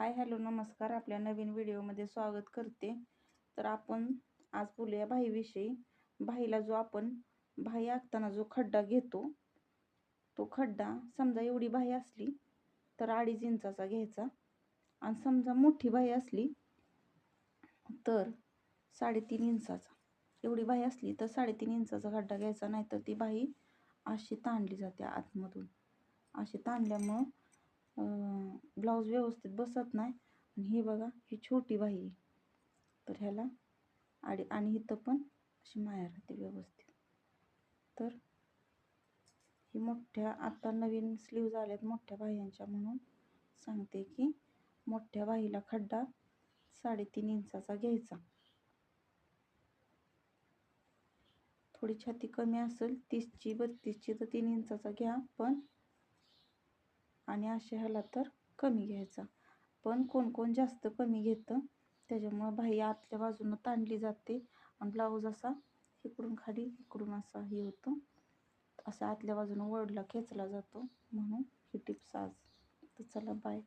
Hi hello नमस्कार. आपल्या नवीन व्हिडिओमध्ये स्वागत करते. तर आपण आज बोलूया भाईविषयी. भाईला जो आपण भाई आखताना जो खड्डा घेतो, तो खड्डा समजा एवढी भाई असली तर 2.5 इंचाचा घ्यायचा, आणि समजा मोठी भाई असली तर 3.5 इंचाचा. एवढी भाई असली तर 3.5 इंचाचा खड्डा घ्यायचा, नाहीतर ती भाई अशी ताणली जाते आतमधून. अशी ताणल्यामुळं ब्लाऊज व्यवस्थित बसत नाही. आणि हे बघा, ही छोटी बाही आहे, तर ह्याला आणि इथं पण अशी माया राहते व्यवस्थित. तर ही मोठ्या आता नवीन स्लीव्ज आल्यात मोठ्या बाह्यांच्या, म्हणून सांगते की मोठ्या बाहीला खड्डा 3.5 इंचाचा घ्यायचा. थोडी छाती कमी असेल 30ची 32ची तर 3 इंचाचा घ्या, पण आणि अशा ह्याला तर कमी घ्यायचा. पण कोण कोण जास्त कमी घेतं, त्याच्यामुळं बाही आतल्या बाजूनं ताणली जाते आणि ब्लाऊज असा इकडून खाली इकडून असा हे होतं, असा आतल्या बाजूनं वरला खेचला जातो. म्हणून ही टिप्स आज. तर चला बाय.